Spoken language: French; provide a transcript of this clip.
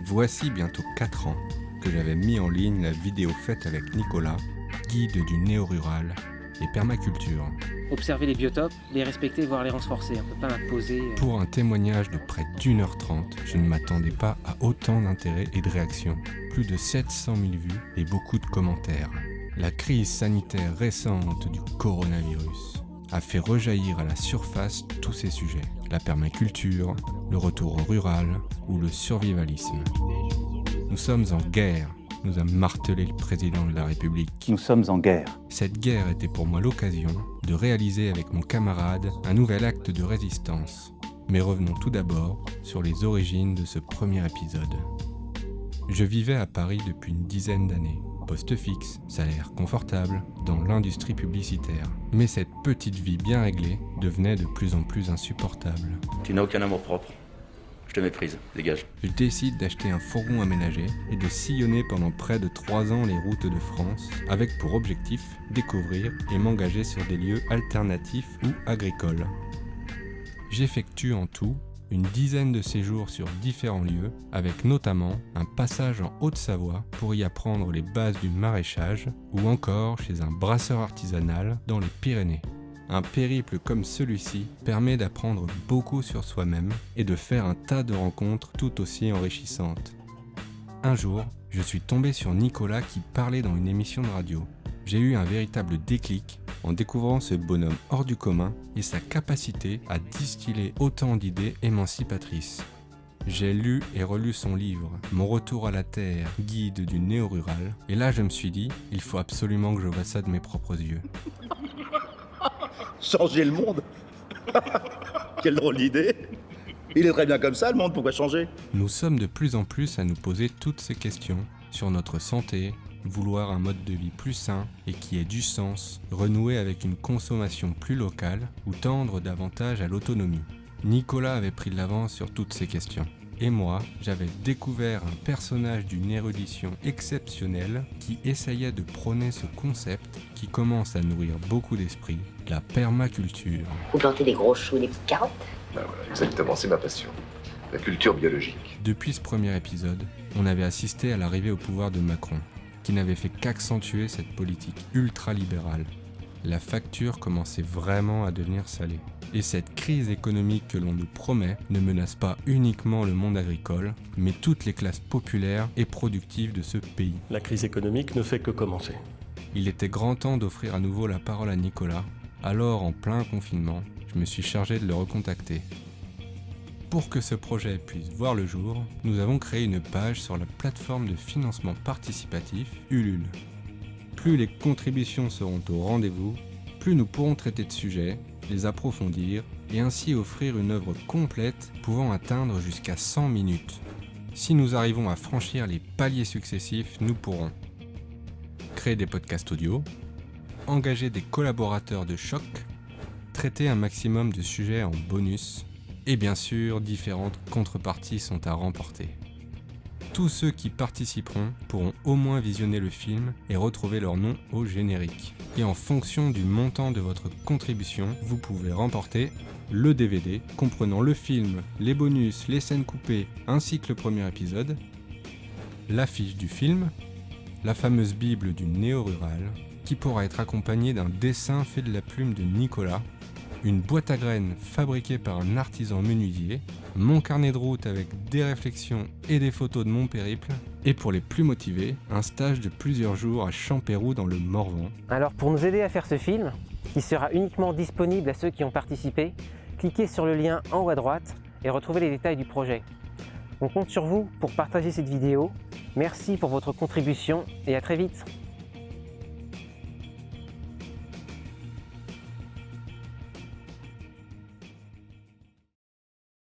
Voici bientôt 4 ans que j'avais mis en ligne la vidéo faite avec Nicolas, guide du néo-rural et permaculture. Observer les biotopes, les respecter, voire les renforcer. On ne peut pas imposer. Pour un témoignage de près d'1h30, je ne m'attendais pas à autant d'intérêt et de réactions. Plus de 700 000 vues et beaucoup de commentaires. La crise sanitaire récente du coronavirus a fait rejaillir à la surface tous ces sujets. La permaculture, le retour au rural ou le survivalisme. Nous sommes en guerre, nous a martelé le président de la République. Nous sommes en guerre. Cette guerre était pour moi l'occasion de réaliser avec mon camarade un nouvel acte de résistance. Mais revenons tout d'abord sur les origines de ce premier épisode. Je vivais à Paris depuis une dizaine d'années. Poste fixe, salaire confortable, dans l'industrie publicitaire. Mais cette petite vie bien réglée devenait de plus en plus insupportable. Tu n'as aucun amour propre. Je te méprise, dégage. Je décide d'acheter un fourgon aménagé et de sillonner pendant près de 3 ans les routes de France, avec pour objectif découvrir et m'engager sur des lieux alternatifs ou agricoles. J'effectue en tout une dizaine de séjours sur différents lieux, avec notamment un passage en Haute-Savoie pour y apprendre les bases du maraîchage, ou encore chez un brasseur artisanal dans les Pyrénées. Un périple comme celui-ci permet d'apprendre beaucoup sur soi-même et de faire un tas de rencontres tout aussi enrichissantes. Un jour, je suis tombé sur Nicolas qui parlait dans une émission de radio. J'ai eu un véritable déclic en découvrant ce bonhomme hors du commun et sa capacité à distiller autant d'idées émancipatrices. J'ai lu et relu son livre « Mon retour à la terre, guide du néo-rural » et là je me suis dit, il faut absolument que je vois ça de mes propres yeux. Changer le monde. Quelle drôle d'idée. Il est très bien comme ça, le monde, pourquoi changer? Nous sommes de plus en plus à nous poser toutes ces questions sur notre santé, vouloir un mode de vie plus sain et qui ait du sens, renouer avec une consommation plus locale ou tendre davantage à l'autonomie. Nicolas avait pris de l'avance sur toutes ces questions. Et moi, j'avais découvert un personnage d'une érudition exceptionnelle qui essayait de prôner ce concept qui commence à nourrir beaucoup d'esprits, la permaculture. Vous plantez des gros choux, des petites carottes? Ben voilà, exactement, c'est ma passion. La culture biologique. Depuis ce premier épisode, on avait assisté à l'arrivée au pouvoir de Macron, qui n'avait fait qu'accentuer cette politique ultra-libérale. La facture commençait vraiment à devenir salée. Et cette crise économique que l'on nous promet ne menace pas uniquement le monde agricole, mais toutes les classes populaires et productives de ce pays. La crise économique ne fait que commencer. Il était grand temps d'offrir à nouveau la parole à Nicolas. Alors, en plein confinement, je me suis chargé de le recontacter. Pour que ce projet puisse voir le jour, nous avons créé une page sur la plateforme de financement participatif Ulule. Plus les contributions seront au rendez-vous, plus nous pourrons traiter de sujets, les approfondir et ainsi offrir une œuvre complète pouvant atteindre jusqu'à 100 minutes. Si nous arrivons à franchir les paliers successifs, nous pourrons créer des podcasts audio, engager des collaborateurs de choc, traiter un maximum de sujets en bonus et bien sûr, différentes contreparties sont à remporter. Tous ceux qui participeront pourront au moins visionner le film et retrouver leur nom au générique. Et en fonction du montant de votre contribution, vous pouvez remporter le DVD comprenant le film, les bonus, les scènes coupées ainsi que le premier épisode, l'affiche du film, la fameuse Bible du néo-rural qui pourra être accompagnée d'un dessin fait de la plume de Nicolas, une boîte à graines fabriquée par un artisan menuisier, mon carnet de route avec des réflexions et des photos de mon périple, et pour les plus motivés, un stage de plusieurs jours à Champéroux dans le Morvan. Alors pour nous aider à faire ce film, qui sera uniquement disponible à ceux qui ont participé, cliquez sur le lien en haut à droite et retrouvez les détails du projet. On compte sur vous pour partager cette vidéo. Merci pour votre contribution et à très vite.